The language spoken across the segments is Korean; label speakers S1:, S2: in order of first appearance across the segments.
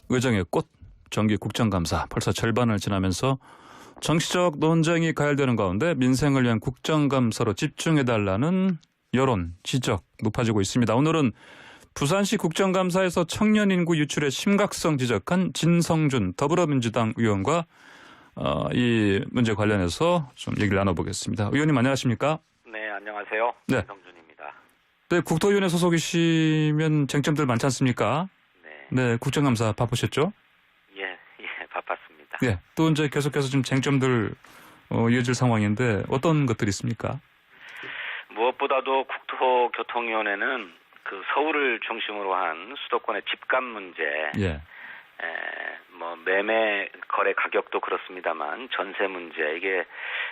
S1: 의정의 꽃 정기 국정감사 벌써 절반을 지나면서 정치적 논쟁이 가열되는 가운데 민생을 위한 국정감사로 집중해달라는 여론, 지적 높아지고 있습니다. 오늘은 부산시 국정감사에서 청년 인구 유출의 심각성 지적한 진성준 더불어민주당 의원과 이 문제 관련해서 좀 얘기를 나눠보겠습니다. 의원님 안녕하십니까?
S2: 네, 안녕하세요.
S1: 네.
S2: 진성준입니다.
S1: 네, 국토위원회 소속이시면 쟁점들 많지 않습니까?
S2: 네.
S1: 네, 국정감사 바쁘셨죠?
S2: 예, 바빴습니다.
S1: 네, 또 이제 계속해서 좀 쟁점들 이어질 상황인데 어떤 것들이 있습니까?
S2: 무엇보다도 국토교통위원회는 그 서울을 중심으로 한 수도권의 집값 문제,
S1: 예.
S2: 매매 거래 가격도 그렇습니다만 전세 문제 이게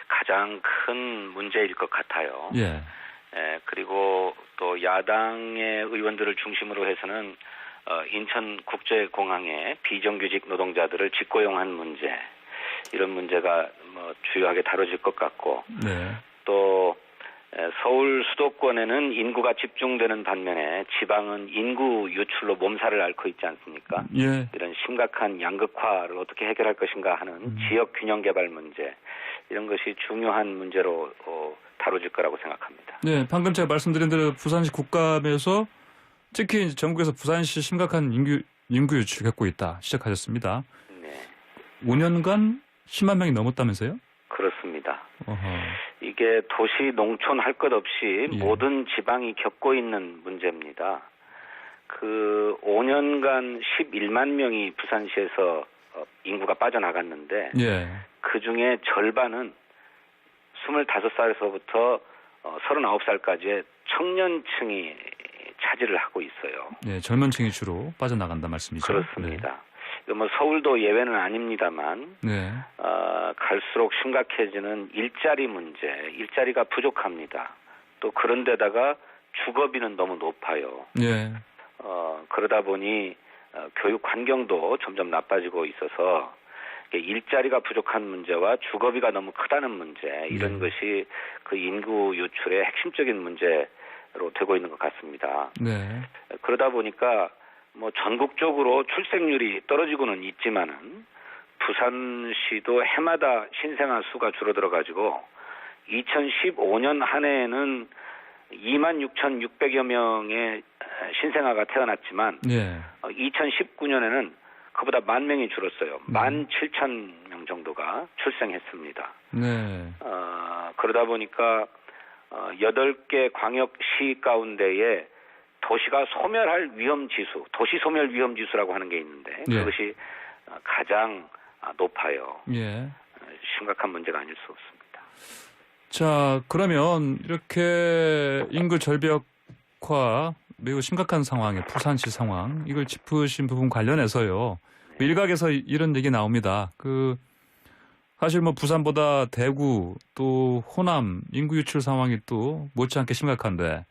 S2: 가장 큰 문제일 것 같아요.
S1: 예.
S2: 그리고 또 야당의 의원들을 중심으로 해서는 인천국제공항의 비정규직 노동자들을 직고용한 문제 이런 문제가 주요하게 다뤄질 것 같고
S1: 네.
S2: 또 서울 수도권에는 인구가 집중되는 반면에 지방은 인구 유출로 몸살을 앓고 있지 않습니까?
S1: 예.
S2: 이런 심각한 양극화를 어떻게 해결할 것인가 하는 지역 균형 개발 문제 이런 것이 중요한 문제로 다뤄질 거라고 생각합니다.
S1: 네, 방금 제가 말씀드린 대로 부산시 국감에서 특히 이제 전국에서 부산시 심각한 인구 유출 겪고 있다 시작하셨습니다.
S2: 네,
S1: 5년간 10만 명이 넘었다면서요?
S2: 그렇습니다.
S1: 어허.
S2: 이게 도시 농촌 할 것 없이
S1: 예.
S2: 모든 지방이 겪고 있는 문제입니다. 그 5년간 11만 명이 부산시에서 인구가 빠져나갔는데
S1: 예.
S2: 그중에 절반은 25살에서부터 39살까지의 청년층이 차지를 하고 있어요.
S1: 네, 젊은 층이 주로 빠져나간다 말씀이죠.
S2: 그렇습니다. 서울도 예외는 아닙니다만
S1: 네.
S2: 갈수록 심각해지는 일자리 문제, 일자리가 부족합니다. 또 그런데다가 주거비는 너무 높아요.
S1: 네.
S2: 그러다 보니 교육 환경도 점점 나빠지고 있어서 일자리가 부족한 문제와 주거비가 너무 크다는 문제 이런 것이 그 인구 유출의 핵심적인 문제로 되고 있는 것 같습니다.
S1: 네.
S2: 그러다 보니까 전국적으로 출생률이 떨어지고는 있지만은 부산시도 해마다 신생아 수가 줄어들어가지고 2015년 한 해에는 26,600여 명의 신생아가 태어났지만
S1: 네.
S2: 2019년에는 그보다 10,000명이 줄었어요. 17,000명 정도가 출생했습니다.
S1: 네.
S2: 그러다 보니까 8개 광역시 가운데에 도시가 소멸할 위험지수, 도시 소멸 위험지수라고 하는 게 있는데
S1: 예.
S2: 그것이 가장 높아요.
S1: 예.
S2: 심각한 문제가 아닐 수 없습니다.
S1: 자, 그러면 이렇게 인구 절벽화 매우 심각한 상황에 부산시 상황 이걸 짚으신 부분 관련해서요. 일각에서 이런 얘기 나옵니다. 사실 부산보다 대구 또 호남 인구 유출 상황이 또 못지않게 심각한데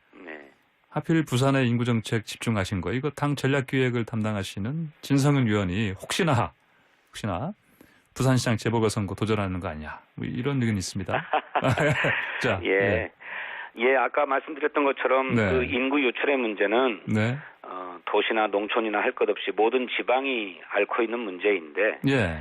S1: 하필 부산의 인구 정책 집중하신 거 이거 당 전략 기획을 담당하시는 진성윤 의원이 혹시나 부산시장 재보궐선거 도전하는 거 아니냐 이런 의견이 있습니다. 자,
S2: 예, 아까 말씀드렸던 것처럼
S1: 네.
S2: 그 인구 유출의 문제는
S1: 네.
S2: 도시나 농촌이나 할 것 없이 모든 지방이 앓고 있는 문제인데
S1: 예.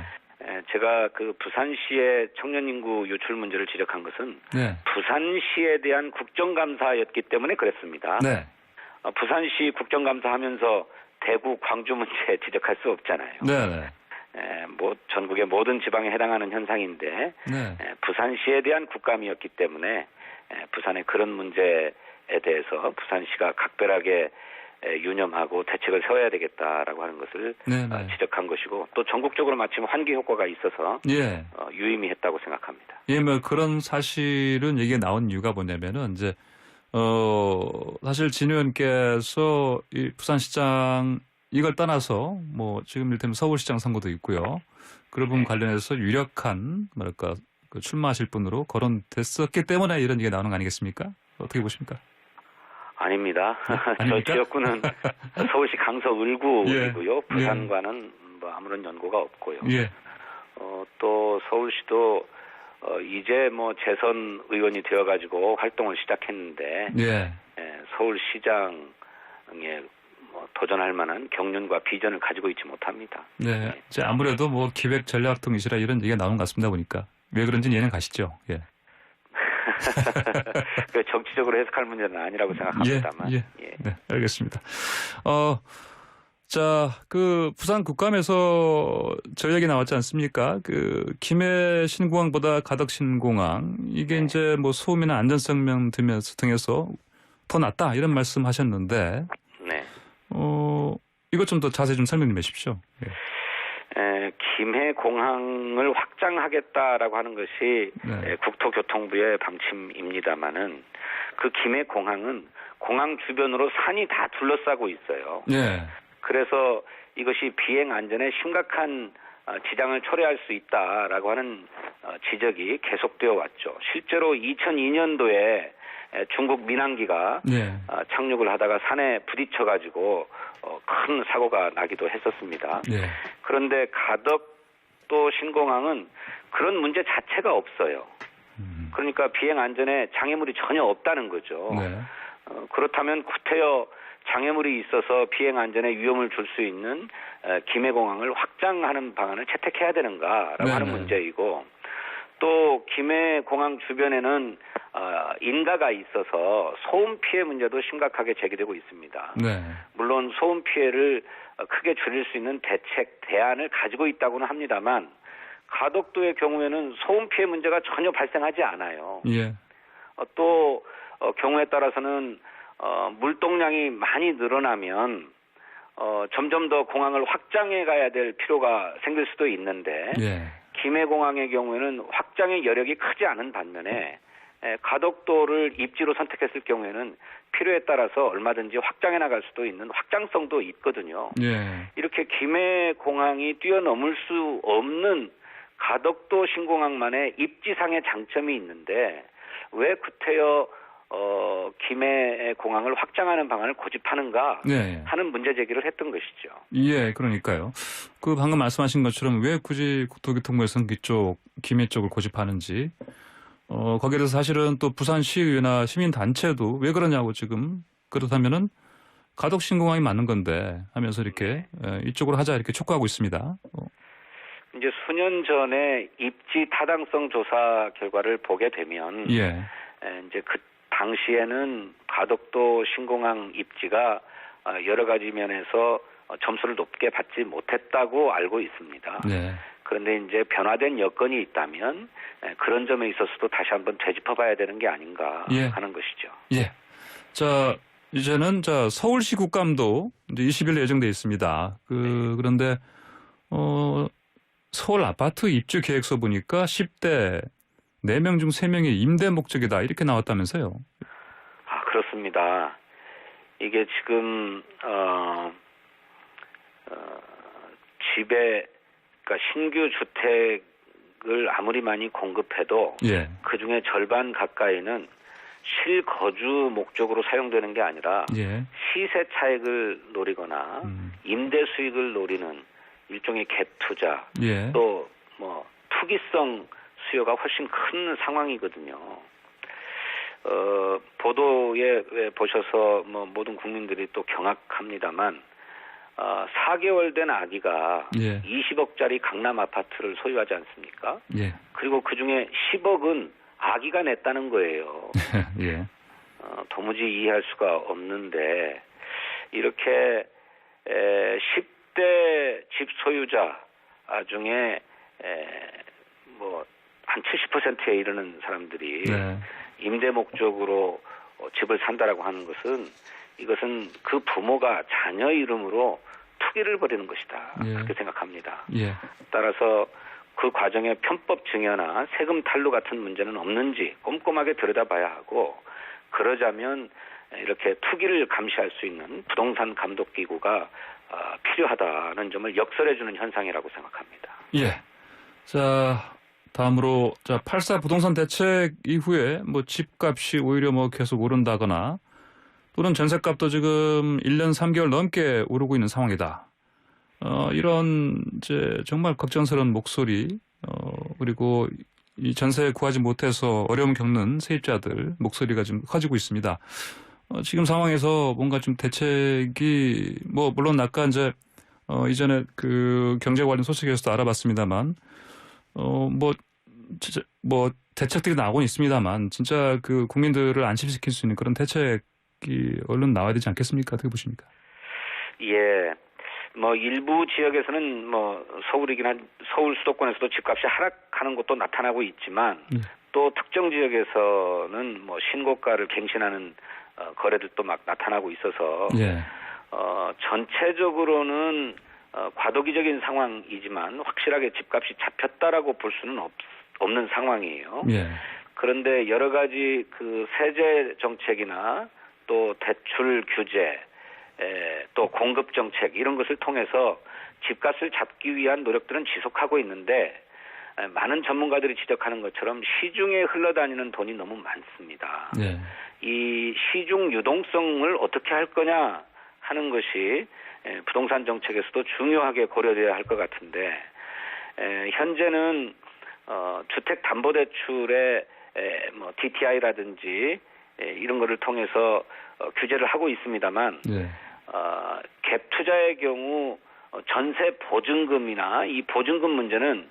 S2: 제가 그 부산시의 청년 인구 유출 문제를 지적한 것은
S1: 네.
S2: 부산시에 대한 국정감사였기 때문에 그랬습니다.
S1: 네.
S2: 부산시 국정감사하면서 대구, 광주 문제 지적할 수 없잖아요.
S1: 네.
S2: 전국의 모든 지방에 해당하는 현상인데
S1: 네.
S2: 부산시에 대한 국감이었기 때문에 부산의 그런 문제에 대해서 부산시가 각별하게 유념하고 대책을 세워야 되겠다라고 하는 것을 지적한 것이고 또 전국적으로 마침 환기 효과가 있어서
S1: 예.
S2: 유의미했다고 생각합니다.
S1: 예, 그런 사실은 얘기가 나온 이유가 뭐냐면은 이제 사실 진 의원께서 이 부산시장 이걸 떠나서 지금 이를테면 서울시장 선거도 있고요. 그런 부분 관련해서 유력한 출마하실 분으로 거론됐었기 때문에 이런 얘기가 나오는 거 아니겠습니까? 어떻게 보십니까?
S2: 아닙니다.
S1: 아닙니까?
S2: 저 지역구는 서울시 강서 을구이고요.
S1: 예.
S2: 부산과는 아무런 연고가 없고요.
S1: 예.
S2: 또 서울시도 이제 재선 의원이 되어가지고 활동을 시작했는데
S1: 예.
S2: 서울시장의 도전할 만한 경륜과 비전을 가지고 있지 못합니다.
S1: 네. 이제 아무래도 뭐 기획 전략 통이시라 이런 얘기가 나오는 것 같습니다 보니까. 왜 그런지 이해는 가시죠? 예.
S2: 그 정치적으로 해석할 문제는 아니라고 생각합니다만.
S1: 예. 네, 알겠습니다. 자, 그 부산 국감에서 저 얘기 나왔지 않습니까? 그 김해 신공항보다 가덕 신공항 이게 이제 뭐 소음이나 안전성 면 등에서 더 낫다 이런 말씀하셨는데,
S2: 네.
S1: 이것 좀 더 자세히 좀 설명해 주십시오. 예.
S2: 김해 공항을 확장하겠다라고 하는 것이
S1: 네.
S2: 국토교통부의 방침입니다만은 그 김해 공항은 공항 주변으로 산이 다 둘러싸고 있어요.
S1: 예.
S2: 그래서 이것이 비행 안전에 심각한 지장을 초래할 수 있다라고 하는 지적이 계속되어 왔죠. 실제로 2002년도에 중국 민항기가
S1: 예.
S2: 착륙을 하다가 산에 부딪혀가지고 큰 사고가 나기도 했었습니다.
S1: 예.
S2: 그런데 가덕도 신공항은 그런 문제 자체가 없어요. 그러니까 비행 안전에 장애물이 전혀 없다는 거죠.
S1: 네.
S2: 그렇다면 구태여 장애물이 있어서 비행 안전에 위험을 줄 수 있는 김해공항을 확장하는 방안을 채택해야 되는가라고 하는 문제이고, 또 김해공항 주변에는 인가가 있어서 소음 피해 문제도 심각하게 제기되고 있습니다.
S1: 네.
S2: 물론 소음 피해를 크게 줄일 수 있는 대책, 대안을 가지고 있다고는 합니다만 가덕도의 경우에는 소음 피해 문제가 전혀 발생하지 않아요.
S1: 예.
S2: 또 경우에 따라서는 물동량이 많이 늘어나면 점점 더 공항을 확장해 가야 될 필요가 생길 수도 있는데
S1: 예.
S2: 김해공항의 경우에는 확장의 여력이 크지 않은 반면에 가덕도를 입지로 선택했을 경우에는 필요에 따라서 얼마든지 확장해 나갈 수도 있는 확장성도 있거든요.
S1: 예.
S2: 이렇게 김해공항이 뛰어넘을 수 없는 가덕도 신공항만의 입지상의 장점이 있는데 왜 구태여 김해공항을 확장하는 방안을 고집하는가
S1: 네.
S2: 하는 문제 제기를 했던 것이죠.
S1: 예, 그러니까요. 그 방금 말씀하신 것처럼 왜 굳이 국토교통부에서는 그쪽 김해 쪽을 고집하는지, 거기에 대해서 사실은 또 부산시의회나 시민단체도 왜 그러냐고 지금 그렇다면은 가덕 신공항이 맞는 건데 하면서 이렇게 이쪽으로 하자 이렇게 촉구하고 있습니다.
S2: 이제 수년 전에 입지 타당성 조사 결과를 보게 되면
S1: 예.
S2: 이제 그 당시에는 가덕도 신공항 입지가 여러 가지 면에서 점수를 높게 받지 못했다고 알고 있습니다.
S1: 네.
S2: 그런데 이제 변화된 여건이 있다면 그런 점에 있어서도 다시 한번 되짚어봐야 되는 게 아닌가 하는 것이죠.
S1: 예. 자, 이제는 서울시 국감도 이제 20일 예정돼 있습니다. 그런데 서울 아파트 입주 계획서 보니까 10대 4명 중 3명이 임대 목적이다 이렇게 나왔다면서요?
S2: 그렇습니다. 이게 지금 집에 그러니까 신규 주택을 아무리 많이 공급해도
S1: 예.
S2: 그 중에 절반 가까이는 실거주 목적으로 사용되는 게 아니라
S1: 예.
S2: 시세 차익을 노리거나 임대 수익을 노리는 일종의 갭 투자,
S1: 예.
S2: 또 뭐 투기성 수요가 훨씬 큰 상황이거든요. 보도에 보셔서 뭐 모든 국민들이 또 경악합니다만 4개월 된 아기가 20억짜리 강남 아파트를 소유하지 않습니까?
S1: 예.
S2: 그리고 그중에 10억은 아기가 냈다는 거예요.
S1: 예.
S2: 도무지 이해할 수가 없는데 이렇게 10대 집 소유자 중에 뭐 한 70%에 이르는 사람들이 임대 목적으로 집을 산다라고 하는 것은 이것은 그 부모가 자녀 이름으로 투기를 벌이는 것이다. 그렇게 생각합니다.
S1: 예.
S2: 따라서 그 과정에 편법 증여나 세금 탈루 같은 문제는 없는지 꼼꼼하게 들여다봐야 하고, 그러자면 이렇게 투기를 감시할 수 있는 부동산 감독기구가 필요하다는 점을 역설해주는 현상이라고 생각합니다.
S1: 예. 자, 다음으로 8.4 부동산 대책 이후에 뭐 집값이 오히려 뭐 계속 오른다거나 또는 전셋값도 지금 1년 3개월 넘게 오르고 있는 상황이다. 이런 이제 정말 걱정스러운 목소리, 그리고 이 전세 구하지 못해서 어려움 겪는 세입자들 목소리가 좀 커지고 있습니다. 지금 상황에서 뭔가 좀 대책이 뭐 물론 아까 이제 이전에 그 경제 관련 소식에서도 알아봤습니다만 뭐 진짜 뭐 대책들이 나오곤 있습니다만 진짜 그 국민들을 안심시킬 수 있는 그런 대책이 얼른 나와야 되지 않겠습니까? 어떻게 보십니까?
S2: 예. 뭐 일부 지역에서는 뭐 서울 수도권에서도 집값이 하락하는 것도 나타나고 있지만 또 특정 지역에서는 뭐 신고가를 갱신하는 거래들도 막 나타나고 있어서
S1: 예.
S2: 전체적으로는 과도기적인 상황이지만 확실하게 집값이 잡혔다라고 볼 수는 없는 상황이에요.
S1: 예.
S2: 그런데 여러 가지 그 세제 정책이나 또 대출 규제, 또 공급 정책 이런 것을 통해서 집값을 잡기 위한 노력들은 지속하고 있는데 많은 전문가들이 지적하는 것처럼 시중에 흘러다니는 돈이 너무 많습니다.
S1: 예.
S2: 이 시중 유동성을 어떻게 할 거냐 하는 것이 부동산 정책에서도 중요하게 고려돼야 할 것 같은데 현재는 주택담보대출의 뭐 DTI라든지 이런 거를 통해서 규제를 하고 있습니다만
S1: 예.
S2: 갭 투자의 경우 전세 보증금이나 이 보증금 문제는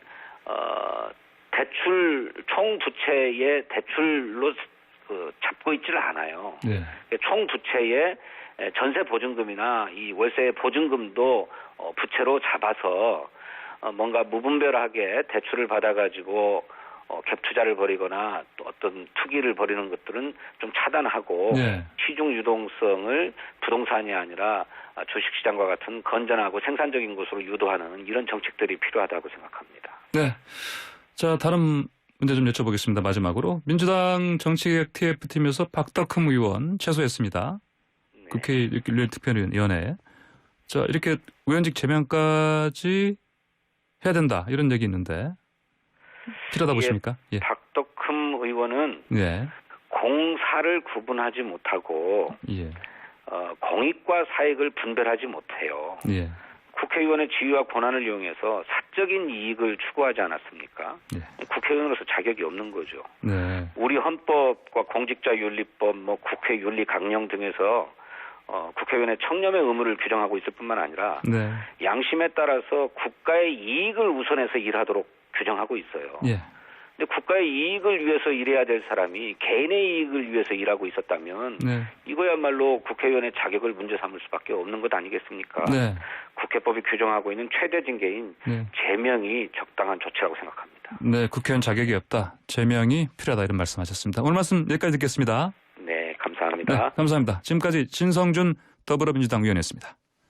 S2: 대출 총 부채의 대출로 잡고 있지를 않아요.
S1: 예.
S2: 총 부채의 전세 보증금이나 이 월세 보증금도 부채로 잡아서 뭔가 무분별하게 대출을 받아가지고 갭 투자를 벌이거나 또 어떤 투기를 벌이는 것들은 좀 차단하고
S1: 예.
S2: 시중 유동성을 부동산이 아니라 주식시장과 같은 건전하고 생산적인 곳으로 유도하는 이런 정책들이 필요하다고 생각합니다.
S1: 네. 자, 다른 문제 좀 여쭤보겠습니다. 마지막으로. 민주당 정치개혁 TF팀에서 박덕흠 의원 체소했습니다.
S2: 네.
S1: 국회 일요일 특별위원회에. 자, 이렇게 의원직 제명까지 해야 된다. 이런 얘기 있는데. 필요하다 보십니까? 예.
S2: 박덕흠 의원은
S1: 예.
S2: 공사를 구분하지 못하고
S1: 예.
S2: 공익과 사익을 분별하지 못해요.
S1: 예.
S2: 국회의원의 지위와 권한을 이용해서 사적인 이익을 추구하지 않았습니까?
S1: 예.
S2: 국회의원으로서 자격이 없는 거죠.
S1: 네.
S2: 우리 헌법과 공직자윤리법, 뭐 국회윤리 강령 등에서 국회의원의 청렴의 의무를 규정하고 있을 뿐만 아니라
S1: 네.
S2: 양심에 따라서 국가의 이익을 우선해서 일하도록 규정하고 있어요.
S1: 예.
S2: 근데 국가의 이익을 위해서 일해야 될 사람이 개인의 이익을 위해서 일하고 있었다면
S1: 네.
S2: 이거야말로 국회의원의 자격을 문제 삼을 수밖에 없는 것 아니겠습니까?
S1: 네.
S2: 국회법이 규정하고 있는 최대 징계인
S1: 네.
S2: 제명이 적당한 조치라고 생각합니다.
S1: 네. 국회의원 자격이 없다. 제명이 필요하다. 이런 말씀하셨습니다. 오늘 말씀 여기까지 듣겠습니다.
S2: 네, 감사합니다.
S1: 네, 감사합니다. 지금까지 진성준 더불어민주당 의원이었습니다.